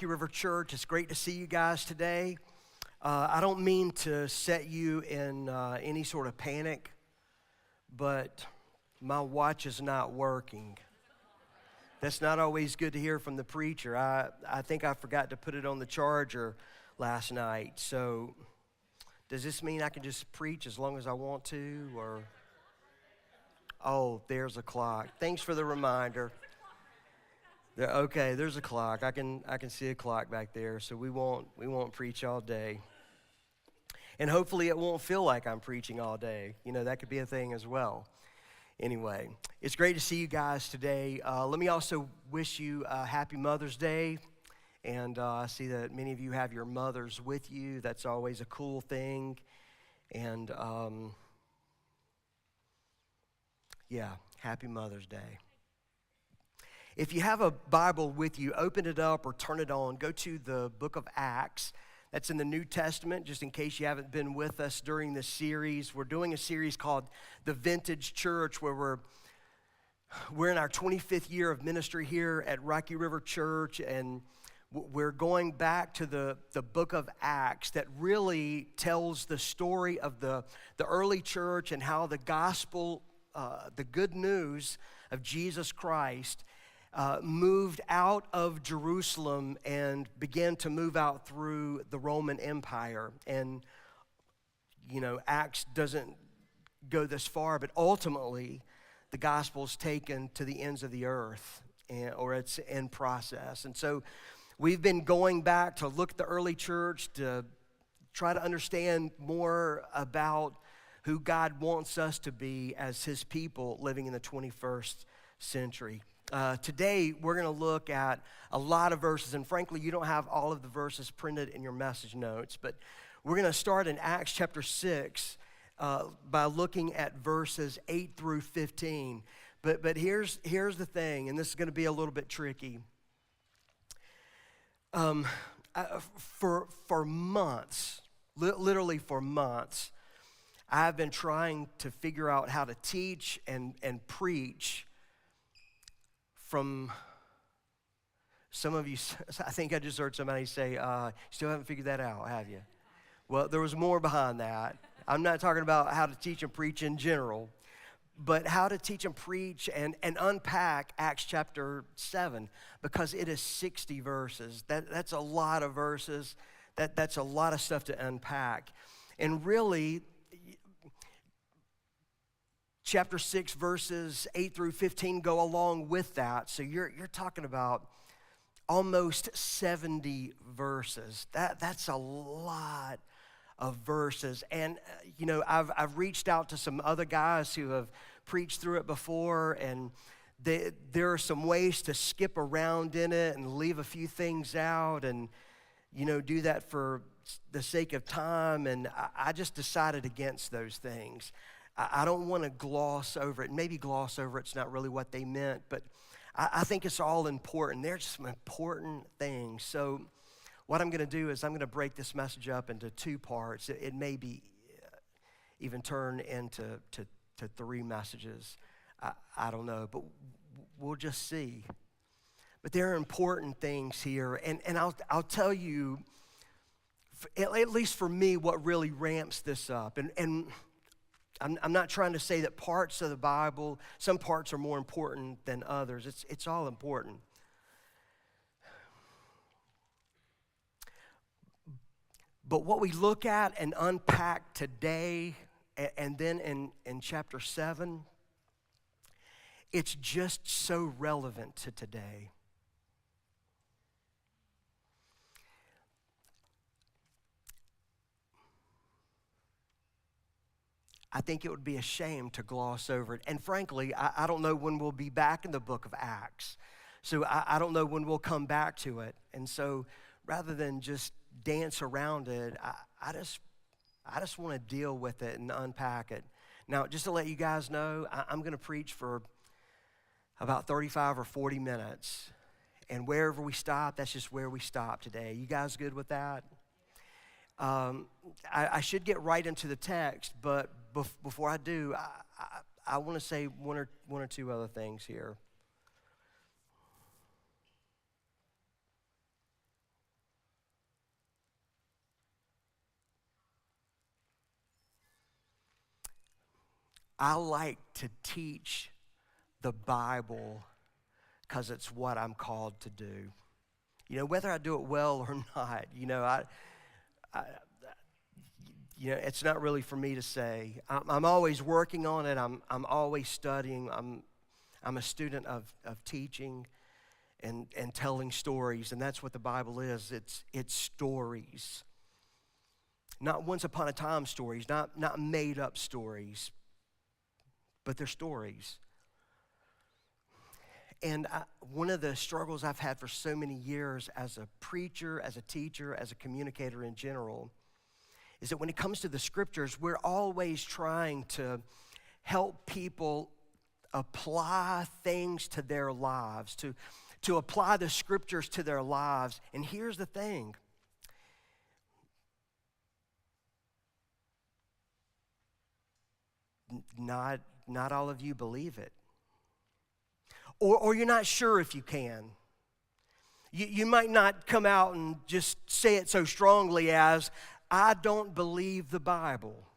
River Church. It's great to see you guys today. I don't mean to set you in any sort of panic, but my watch is not working. That's not always good to hear from the preacher. I think I forgot to put it on the charger last night. So does this mean I can just preach as long as I want to? Or oh, there's a clock. Thanks for the reminder. Okay, there's a clock. I can see a clock back there. So we won't preach all day. And hopefully it won't feel like I'm preaching all day. You know, that could be a thing as well. Anyway, it's great to see you guys today. Let me also wish you a happy Mother's Day. And I see that many of you have your mothers with you. That's always a cool thing. And yeah, happy Mother's Day. If you have a Bible with you, open it up or turn it on. Go to the book of Acts. That's in the New Testament, just in case you haven't been with us during this series. We're doing a series called The Vintage Church, where we're in our 25th year of ministry here at Rocky River Church, and we're going back to the book of Acts that really tells the story of the early church and how the gospel, the good news of Jesus Christ, moved out of Jerusalem and began to move out through the Roman Empire. And, you know, Acts doesn't go this far, but ultimately the gospel's taken to the ends of the earth, or it's in process. And so we've been going back to look at the early church to try to understand more about who God wants us to be as his people living in the 21st century. Today, we're going to look at a lot of verses, and frankly, you don't have all of the verses printed in your message notes, but we're going to start in Acts chapter 6 by looking at verses 8 through 15. But here's the thing, and this is going to be a little bit tricky. For months, literally for months, I've been trying to figure out how to teach and preach from some of you. I think I just heard somebody say, still haven't figured that out, have you? Well, there was more behind that. I'm not talking about how to teach and preach in general, but how to teach and preach and unpack Acts chapter 7, because it is 60 verses. That's a lot of verses. That's a lot of stuff to unpack. And really, chapter 6, verses 8 through 15 go along with that. So you're talking about almost 70 verses. That's a lot of verses. And, you know, I've reached out to some other guys who have preached through it before, and there are some ways to skip around in it and leave a few things out and, you know, do that for the sake of time. And I just decided against those things. I don't want to gloss over it. Maybe gloss over it's not really what they meant, but I think it's all important. There's some important things. So what I'm going to do is I'm going to break this message up into two parts. It may be even turn into to three messages. I don't know, but we'll just see. But there are important things here, and I'll tell you, at least for me, what really ramps this up. And I'm not trying to say that parts of the Bible, some parts are more important than others. It's all important. But what we look at and unpack today, and then in chapter 7, it's just so relevant to today. I think it would be a shame to gloss over it. And frankly, I don't know when we'll be back in the book of Acts. So I don't know when we'll come back to it. And so rather than just dance around it, I just want to deal with it and unpack it. Now, just to let you guys know, I'm going to preach for about 35 or 40 minutes. And wherever we stop, that's just where we stop today. You guys good with that? I should get right into the text, but before I do, I want to say one or two other things here. I like to teach the Bible because it's what I'm called to do. Whether I do it well or not, it's not really for me to say. I'm always working on it. I'm always studying. I'm a student of teaching and telling stories, and that's what the Bible is. It's stories. Not once upon a time stories, not made up stories, but they're stories. And one of the struggles I've had for so many years as a preacher, as a teacher, as a communicator in general, is that when it comes to the scriptures, we're always trying to help people apply things to their lives, to apply the scriptures to their lives. And here's the thing. Not all of you believe it. Or you're not sure if you can. You might not come out and just say it so strongly as, I don't believe the Bible.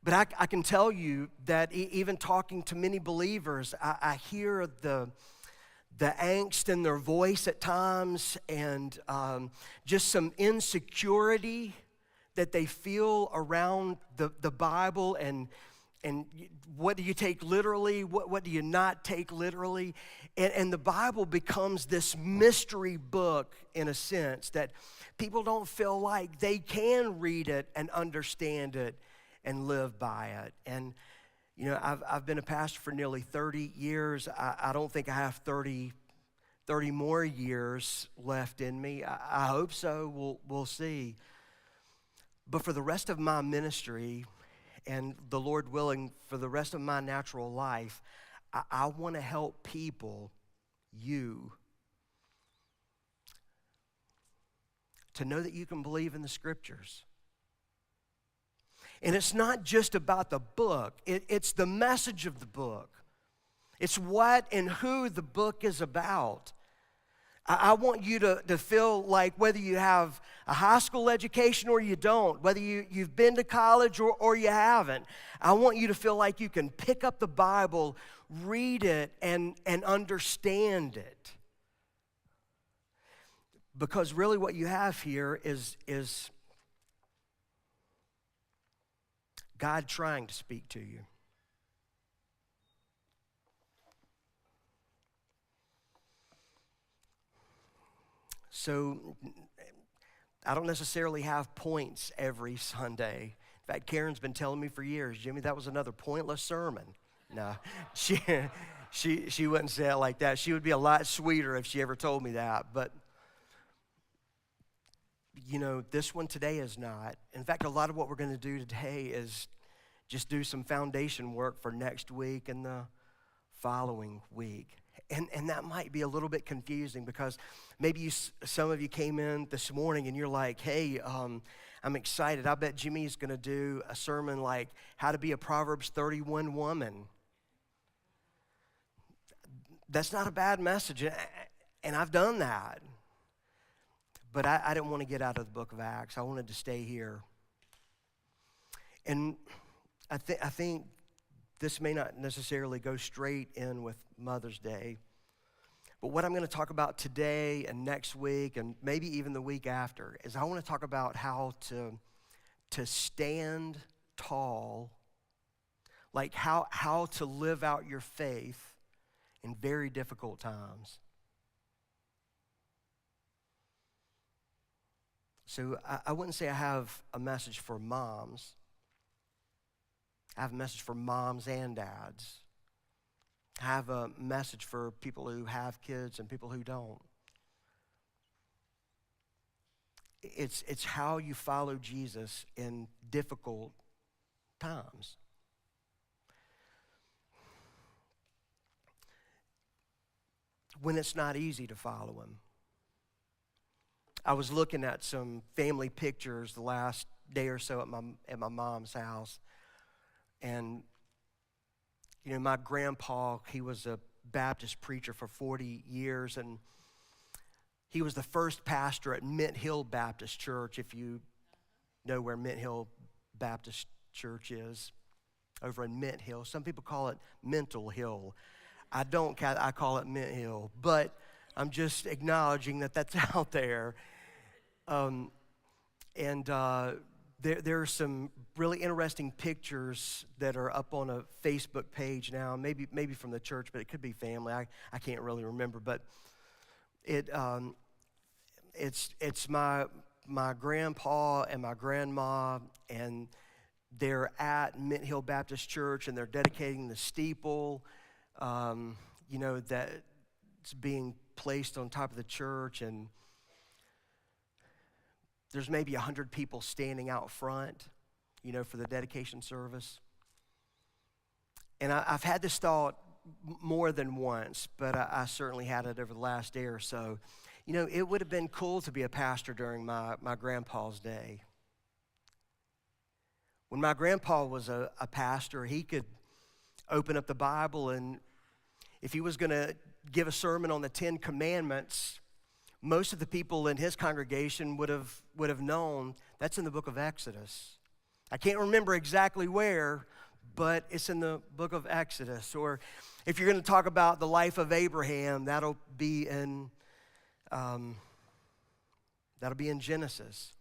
But I can tell you that even talking to many believers, I hear the angst in their voice at times, and just some insecurity that they feel around the Bible, and what do you take literally, what do you not take literally. And the Bible becomes this mystery book in a sense that people don't feel like they can read it and understand it and live by it. And I've been a pastor for nearly 30 years. I don't think I have 30 more years left in me. I hope so. We'll see. But for the rest of my ministry, and the Lord willing, for the rest of my natural life, I want to help people, you, to know that you can believe in the scriptures. And it's not just about the book. It's the message of the book. It's what and who the book is about. I want you to feel like whether you have a high school education or you don't, whether you've been to college or you haven't, I want you to feel like you can pick up the Bible, read it, and understand it. Because really what you have here is God trying to speak to you. So I don't necessarily have points every Sunday. In fact, Karen's been telling me for years, Jimmy, that was another pointless sermon. No, she wouldn't say it like that. She would be a lot sweeter if she ever told me that. But, this one today is not. In fact, a lot of what we're going to do today is just do some foundation work for next week and the following week. And that might be a little bit confusing because maybe some of you came in this morning and you're like, hey, I'm excited. I bet Jimmy's going to do a sermon like how to be a Proverbs 31 woman. That's not a bad message, and I've done that. But I didn't want to get out of the book of Acts. I wanted to stay here. And I think this may not necessarily go straight in with Mother's Day. But what I'm going to talk about today and next week and maybe even the week after is I want to talk about how to stand tall, like how to live out your faith in very difficult times. So I wouldn't say I have a message for moms. I have a message for moms and dads. I have a message for people who have kids and people who don't. It's how you follow Jesus in difficult times. When it's not easy to follow him. I was looking at some family pictures the last day or so at my mom's house. And, my grandpa, he was a Baptist preacher for 40 years, and he was the first pastor at Mint Hill Baptist Church, if you know where Mint Hill Baptist Church is. over in Mint Hill. Some people call it Mental Hill. I don't, I call it Mint Hill, but I'm just acknowledging that that's out there. There are some really interesting pictures that are up on a Facebook page now, maybe from the church, but it could be family. I can't really remember, but it's my grandpa and my grandma, and they're at Mint Hill Baptist Church, and they're dedicating the steeple, that's being placed on top of the church, and there's maybe 100 people standing out front, for the dedication service. And I've had this thought more than once, but I certainly had it over the last day or so. It would have been cool to be a pastor during my grandpa's day. When my grandpa was a pastor, he could open up the Bible, and if he was going to give a sermon on the 10 Commandments, most of the people in his congregation would have known that's in the book of Exodus. I can't remember exactly where, but it's in the book of Exodus. Or if you're going to talk about the life of Abraham, that'll be in Genesis.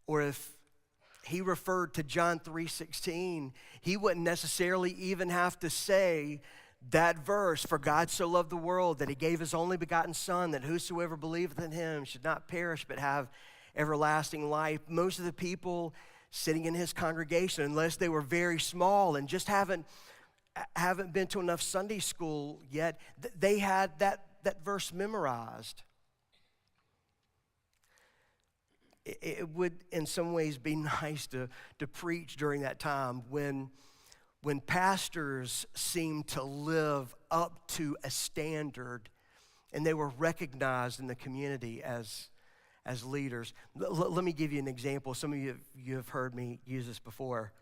Or if he referred to John 3:16, he wouldn't necessarily even have to say that verse, for God so loved the world that he gave his only begotten Son, that whosoever believeth in him should not perish but have everlasting life. Most of the people sitting in his congregation, unless they were very small and just haven't been to enough Sunday school yet, they had that verse memorized. It would in some ways be nice to preach during that time when pastors seemed to live up to a standard and they were recognized in the community as leaders. Let me give you an example. Some of you have heard me use this before.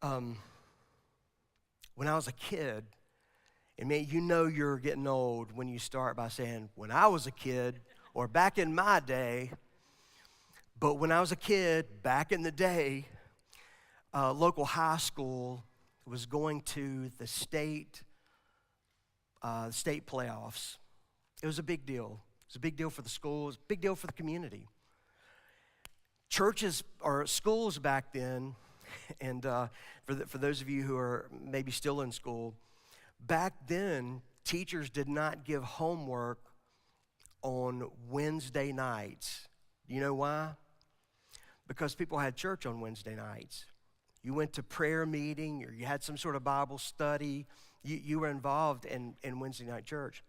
When I was a kid, and man, you're getting old when you start by saying, when I was a kid, or back in my day. But when I was a kid, back in the day, local high school was going to the state playoffs. It was a big deal. It was a big deal for the school. It was a big deal for the community. Churches or schools back then, and for those of you who are maybe still in school, back then, teachers did not give homework on Wednesday nights. Do you know why? Because people had church on Wednesday nights. You went to prayer meeting, or you had some sort of Bible study. You were involved in Wednesday night church.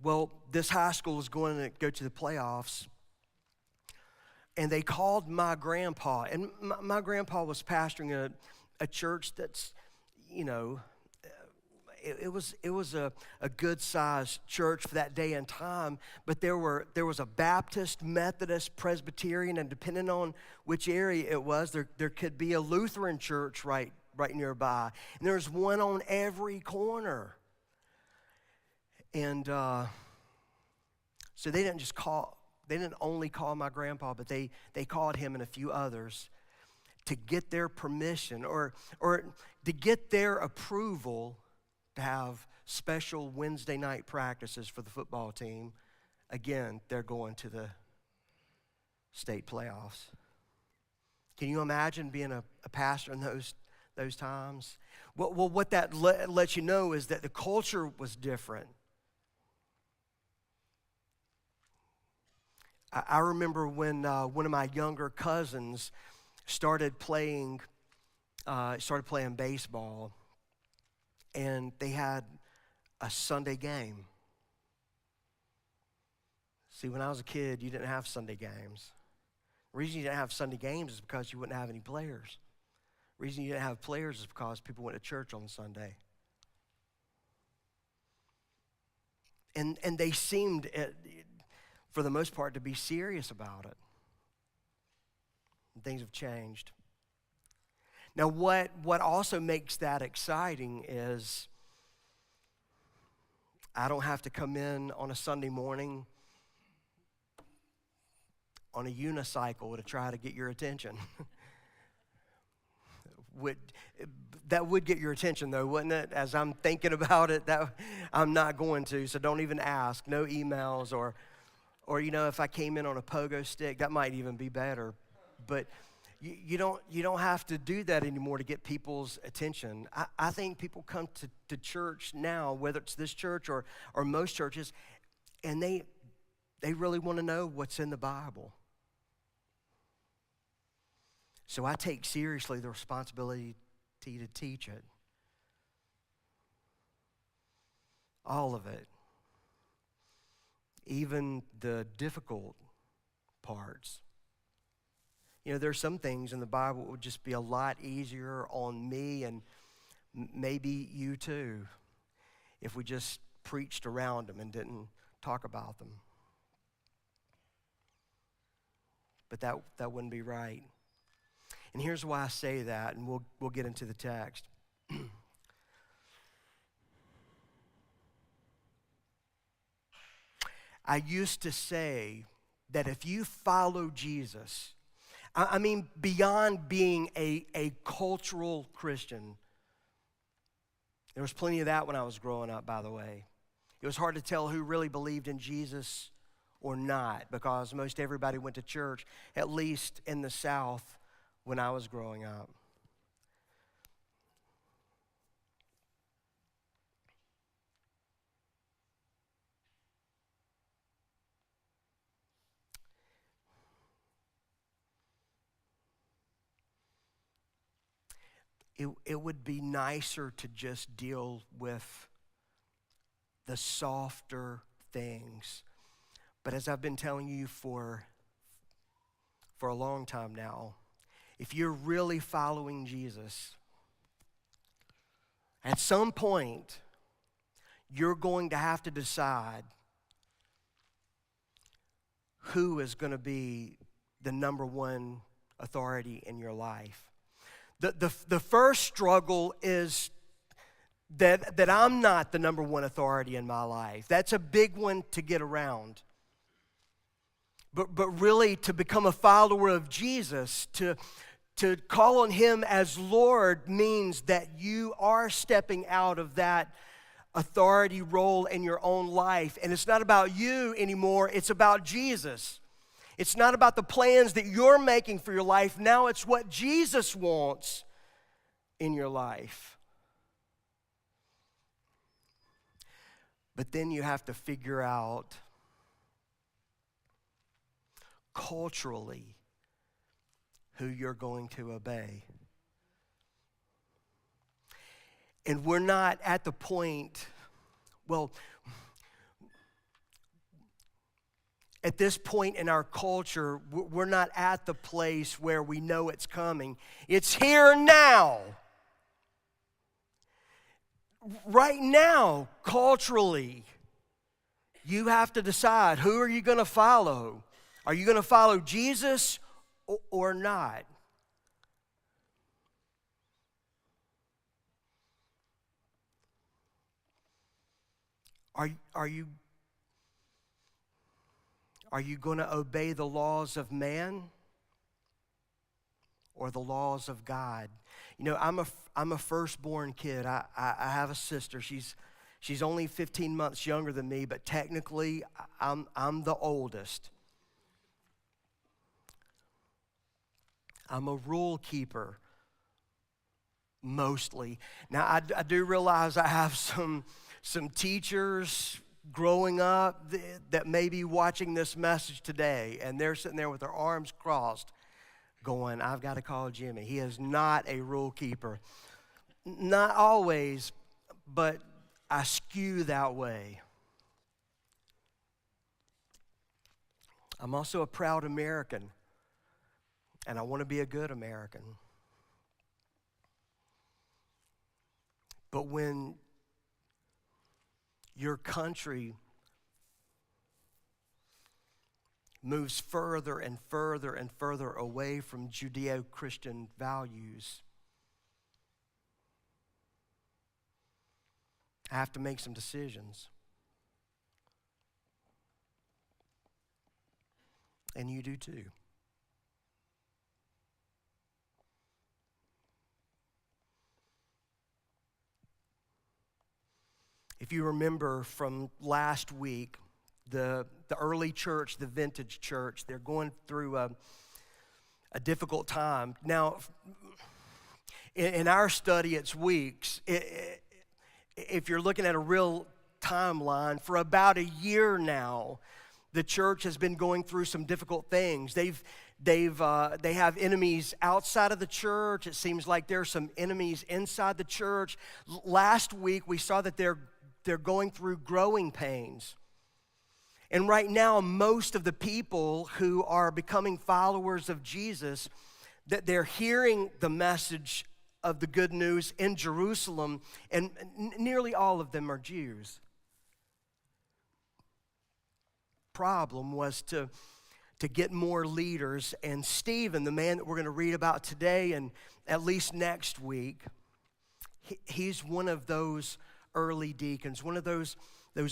Well, this high school was going to go to the playoffs, and they called my grandpa. And my grandpa was pastoring a church that's, it was a good-sized church for that day and time, but there was a Baptist, Methodist, Presbyterian, and depending on which area it was, there could be a Lutheran church right nearby. And there's one on every corner. And so they didn't only call my grandpa, but they called him and a few others to get their permission or to get their approval to have special Wednesday night practices for the football team. Again, they're going to the state playoffs. Can you imagine being a pastor in those times? Well, what that lets you know is that the culture was different. I remember when one of my younger cousins started playing baseball, and they had a Sunday game. See, when I was a kid, you didn't have Sunday games. The reason you didn't have Sunday games is because you wouldn't have any players. The reason you didn't have players is because people went to church on Sunday. And they seemed, for the most part, to be serious about it. And things have changed. Now, what also makes that exciting is I don't have to come in on a Sunday morning on a unicycle to try to get your attention. That would get your attention, though, wouldn't it? As I'm thinking about it, that I'm not going to, so don't even ask. No emails, or if I came in on a pogo stick, that might even be better. But you don't have to do that anymore to get people's attention. I think people come to church now, whether it's this church or most churches, and they really want to know what's in the Bible. So I take seriously the responsibility to teach it. All of it. Even the difficult parts. There's some things in the Bible that would just be a lot easier on me and maybe you too if we just preached around them and didn't talk about them. But that wouldn't be right. And here's why I say that, and we'll get into the text. I used to say that if you follow Jesus, I mean beyond being a cultural Christian, there was plenty of that when I was growing up, by the way. It was hard to tell who really believed in Jesus or not, because most everybody went to church, at least in the South, when I was growing up. It would be nicer to just deal with the softer things. But as I've been telling you for a long time now, if you're really following Jesus, at some point, you're going to have to decide who is going to be the number one authority in your life. The first struggle is that I'm not the number one authority in my life. That's a big one to get around. But really, to become a follower of Jesus, to call on Him as Lord, means that you are stepping out of that authority role in your own life. And it's not about you anymore, it's about Jesus. It's not about the plans that you're making for your life. Now it's what Jesus wants in your life. But then you have to figure out culturally who you're going to obey. And we're not at the point, at this point in our culture, we're not at the place where we know it's coming. It's here now. Right now, culturally, you have to decide, who are you going to follow? Are you going to follow Jesus or not? Are you going to obey the laws of man or the laws of God? I'm a firstborn kid. I have a sister. She's only 15 months younger than me, but technically I'm the oldest. I'm a rule keeper, mostly. Now, I do realize I have some teachers growing up that may be watching this message today, and they're sitting there with their arms crossed going, I've got to call Jimmy. He is not a rule keeper. Not always, but I skew that way. I'm also a proud American, and I want to be a good American. But when your country moves further and further and further away from Judeo-Christian values, I have to make some decisions. and you do too. If you remember from last week, the early church, the vintage church, they're going through a difficult time. Now, in our study, it's weeks. If you're looking at a real timeline, for about a year now, the church has been going through some difficult things. They have enemies outside of the church. It seems like there are some enemies inside the church. Last week, we saw that they're going through growing pains. And right now, most of the people who are becoming followers of Jesus, that they're hearing the message of the good news in Jerusalem, and nearly all of them are Jews. Problem was to get more leaders, and Stephen, the man that we're going to read about today and at least next week, he's one of those early deacons, one of those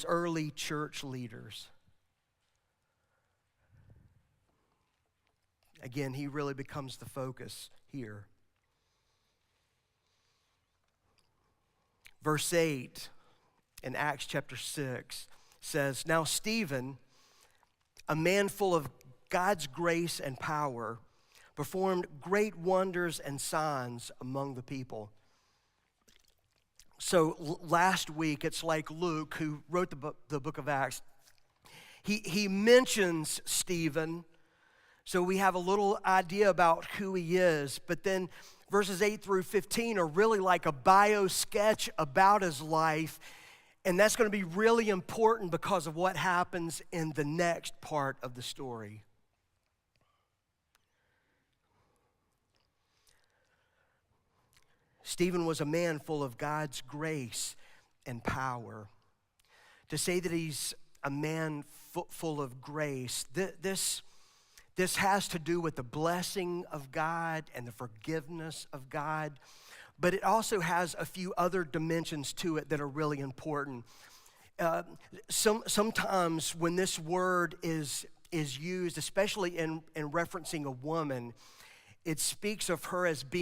early church leaders. Again, he really becomes the focus here. Verse 8 in Acts chapter 6 says, "Now Stephen, a man full of God's grace and power, performed great wonders and signs among the people." So last week, it's like Luke, who wrote the book of Acts, he mentions Stephen, so we have a little idea about who he is. But then verses 8 through 15 are really like a bio sketch about his life. And that's going to be really important because of what happens in the next part of the story. Stephen was a man full of God's grace and power. To say that he's a man full of grace, this has to do with the blessing of God and the forgiveness of God, but it also has a few other dimensions to it that are really important. Sometimes when this word is used, especially in referencing a woman, it speaks of her as being